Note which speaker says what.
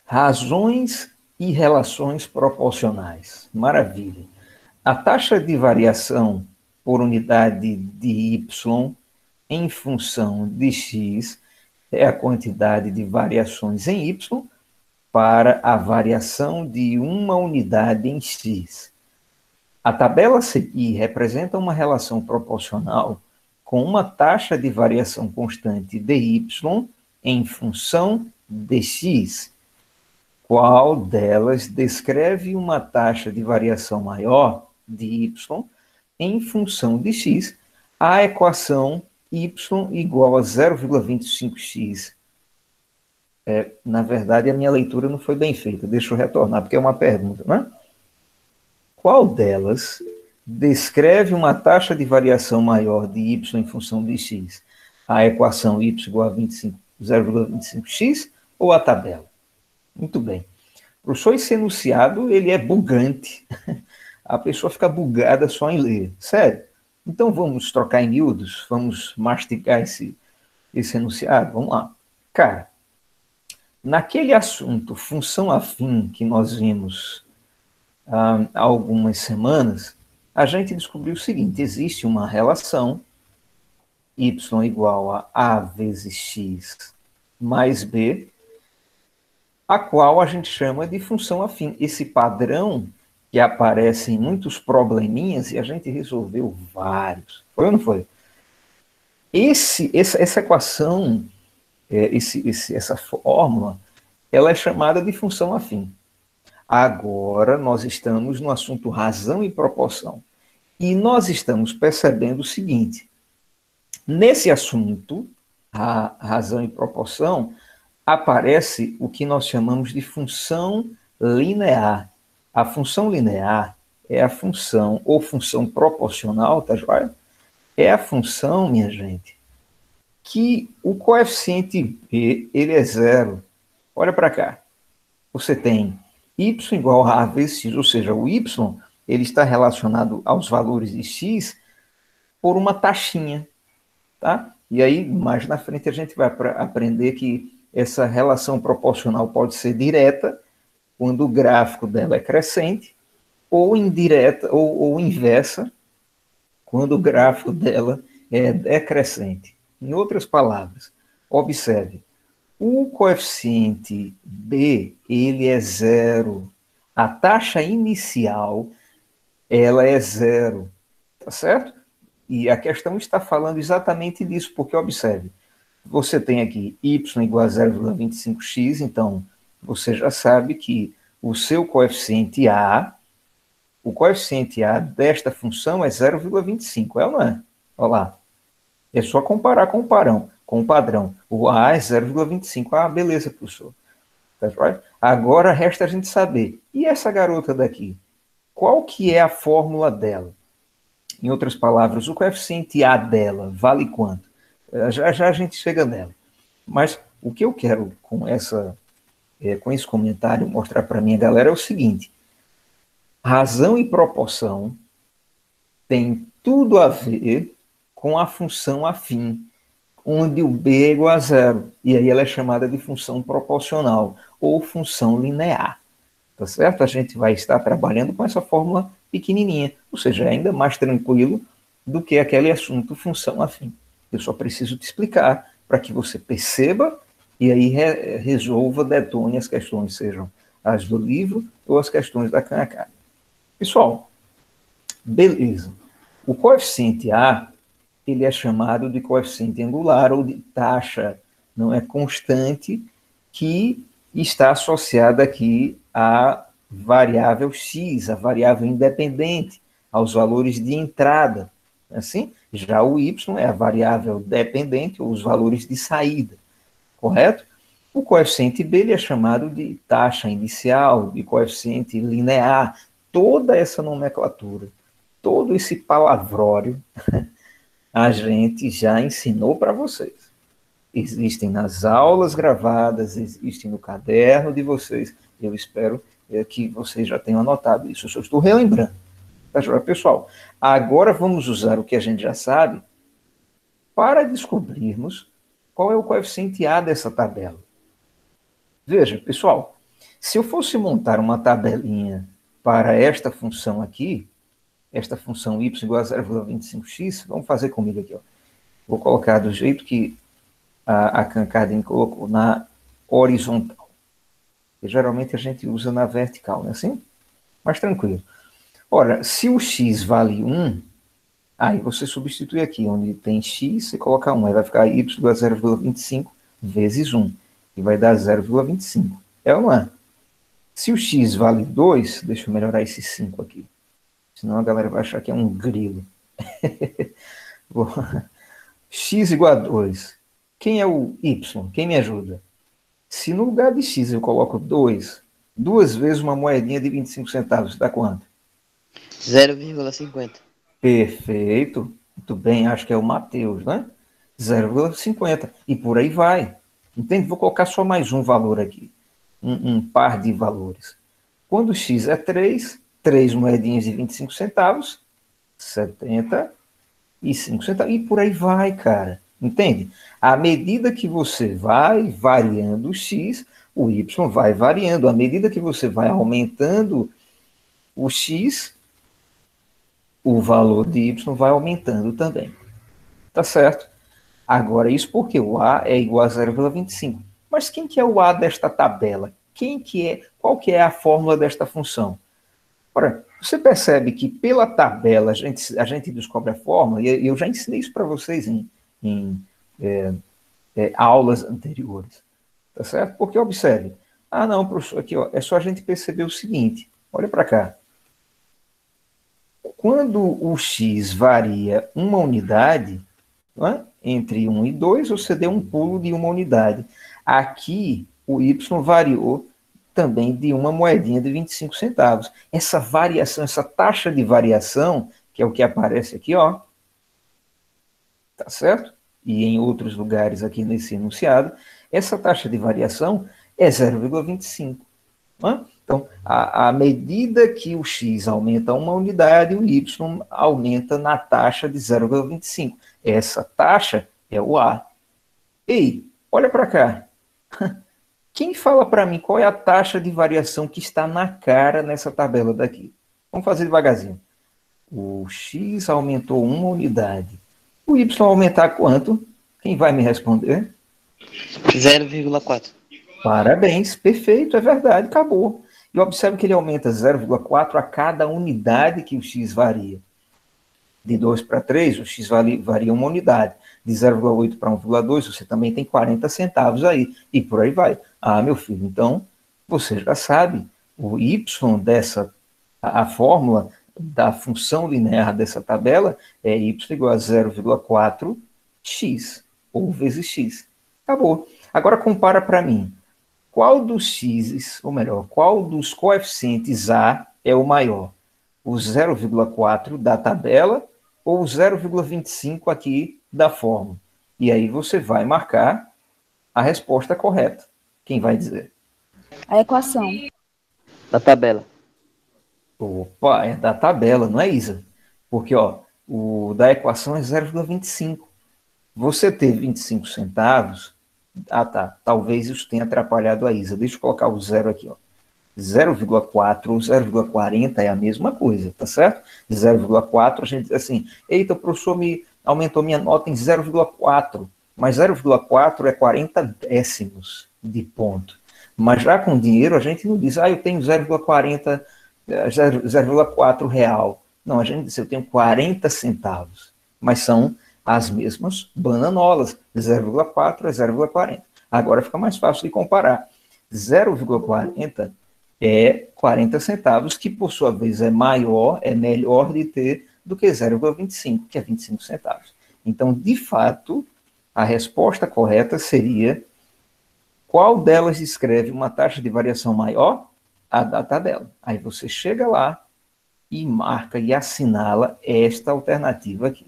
Speaker 1: Razões e relações proporcionais. Maravilha. A taxa de variação por unidade de y em função de x é a quantidade de variações em y para a variação de uma unidade em x. A tabela a seguir representa uma relação proporcional com uma taxa de variação constante de y em função de x. Qual delas descreve uma taxa de variação maior de y em função de x? A equação y igual a 0,25x. Na verdade, a minha leitura não foi bem feita. Deixa eu retornar, porque é uma pergunta, né? Qual delas descreve uma taxa de variação maior de y em função de x? A equação y igual a 0,25x ou a tabela? Muito bem. O professor, esse enunciado, ele é bugante. A pessoa fica bugada só em ler. Sério. Então, vamos trocar em miúdos? Vamos mastigar esse enunciado? Vamos lá. Cara, naquele assunto, função afim, que nós vimos há algumas semanas, a gente descobriu o seguinte: existe uma relação y igual a vezes x mais b, a qual a gente chama de função afim. Esse padrão que aparece em muitos probleminhas, e a gente resolveu vários. Foi ou não foi? Essa equação, essa fórmula, ela é chamada de função afim. Agora nós estamos no assunto razão e proporção. E nós estamos percebendo o seguinte: nesse assunto, a razão e proporção, aparece o que nós chamamos de função linear. A função linear é a função, ou função proporcional, tá joia? É a função, minha gente, que o coeficiente b, ele é zero. Olha para cá. Você tem y igual a vezes x, ou seja, o y ele está relacionado aos valores de x por uma taxinha, tá? E aí, mais na frente, a gente vai aprender que essa relação proporcional pode ser direta, quando o gráfico dela é crescente, ou indireta, ou inversa, quando o gráfico dela é decrescente. Em outras palavras, observe, o coeficiente b, ele é zero. A taxa inicial, ela é zero, tá certo? E a questão está falando exatamente disso, porque observe, você tem aqui y igual a 0,25x, então você já sabe que o seu coeficiente A, o coeficiente A desta função é 0,25, é ou não é? Olha lá. É só comparar com o padrão. O A é 0,25. Ah, beleza, professor. Tá right? Agora resta a gente saber. E essa garota daqui? Qual que é a fórmula dela? Em outras palavras, o coeficiente A dela vale quanto? Já já a gente chega nela. Mas o que eu quero com esse comentário mostrar para minha galera é o seguinte: razão e proporção tem tudo a ver com a função afim, onde o b é igual a zero. E aí ela é chamada de função proporcional ou função linear. Tá certo? A gente vai estar trabalhando com essa fórmula pequenininha, ou seja, é ainda mais tranquilo do que aquele assunto função afim. Eu só preciso te explicar para que você perceba e aí resolva, detone as questões, sejam as do livro ou as questões da Khan-Academy. Pessoal, beleza. O coeficiente A, ele é chamado de coeficiente angular ou de taxa, não é constante, que está associada aqui à variável x, a variável independente, aos valores de entrada. Assim, já o y é a variável dependente, ou os valores de saída, correto? O coeficiente b ele é chamado de taxa inicial, de coeficiente linear. Toda essa nomenclatura, todo esse palavrório, a gente já ensinou para vocês. Existem nas aulas gravadas, existem no caderno de vocês. Eu espero que vocês já tenham anotado isso. Eu só estou relembrando. Tá, pessoal? Agora vamos usar o que a gente já sabe para descobrirmos qual é o coeficiente A dessa tabela. Veja, pessoal, Se eu fosse montar uma tabelinha para esta função aqui, esta função y igual a 0,25x, vamos fazer comigo aqui, ó. Vou colocar do jeito que a Kankadin colocou, na horizontal. Que geralmente a gente usa na vertical, não é assim? Mas tranquilo. Ora, se o x vale 1, aí você substitui aqui, onde tem x, você coloca 1, aí vai ficar y igual a 0,25 vezes 1, e vai dar 0,25. É ou não é? Se o x vale 2, deixa eu melhorar esse 5 aqui, senão a galera vai achar que é um grilo. X igual a 2. Quem é o y? Quem me ajuda? Se no lugar de x eu coloco 2, duas vezes uma moedinha de 25 centavos, dá quanto?
Speaker 2: 0,50.
Speaker 1: Perfeito. Muito bem, acho que é o Mateus, né? 0,50. E por aí vai. Entende? Vou colocar só mais um valor aqui. Um par de valores. Quando x é 3, 3 moedinhas de 25 centavos, 75 centavos. E por aí vai, cara. Entende? À medida que você vai variando o x, o y vai variando. À medida que você vai aumentando o x, o valor de y vai aumentando também. Tá certo? Agora, isso porque o a é igual a 0,25. Mas quem que é o a desta tabela? Qual que é a fórmula desta função? Ora, você percebe que pela tabela a gente descobre a fórmula, e eu já ensinei isso para vocês em aulas anteriores. Tá certo? Porque observe. Ah, não, professor, aqui ó, é só a gente perceber o seguinte. Olha para cá. Quando o x varia uma unidade, não é? Entre 1 e 2, você deu um pulo de uma unidade. Aqui, o y variou também de uma moedinha de 25 centavos. Essa variação, essa taxa de variação, que é o que aparece aqui, ó, tá certo? E em outros lugares aqui nesse enunciado, essa taxa de variação é 0,25. Então, à medida que o x aumenta uma unidade, o y aumenta na taxa de 0,25. Essa taxa é o A. Ei, olha para cá. Quem fala para mim qual é a taxa de variação que está na cara nessa tabela daqui? Vamos fazer devagarzinho. O x aumentou uma unidade. O y aumentar quanto? Quem vai me responder?
Speaker 2: 0,4.
Speaker 1: Parabéns, perfeito, é verdade, acabou. E observe que ele aumenta 0,4 a cada unidade que o x varia. De 2 para 3, o x varia uma unidade. De 0,8 para 1,2, você também tem 40 centavos aí. E por aí vai. Ah, meu filho, então, você já sabe, o y a fórmula da função linear dessa tabela é y igual a 0,4x, ou vezes x. Acabou. Agora compara para mim. Qual dos x's, ou melhor, qual dos coeficientes A é o maior? O 0,4 da tabela ou o 0,25 aqui da fórmula? E aí você vai marcar a resposta correta. Quem vai dizer?
Speaker 3: A equação.
Speaker 2: Da tabela.
Speaker 1: Opa, é da tabela, não é, Isa? Porque ó, o da equação é 0,25. Você ter 25 centavos... Ah, tá. Talvez isso tenha atrapalhado a Isa. Deixa eu colocar o zero aqui, ó. 0,4 ou 0,40 é a mesma coisa, tá certo? 0,4 a gente diz assim, eita, o professor aumentou minha nota em 0,4, mas 0,4 é 40 décimos de ponto. Mas já com dinheiro a gente não diz, eu tenho 0,4 real. Não, a gente diz, eu tenho 40 centavos. Mas são as mesmas bananolas, 0,4 é 0,40. Agora fica mais fácil de comparar. 0,40 é 40 centavos, que por sua vez é maior, é melhor de ter do que 0,25, que é 25 centavos. Então, de fato, a resposta correta seria qual delas descreve uma taxa de variação maior? A da tabela. Aí você chega lá e marca e assinala esta alternativa aqui.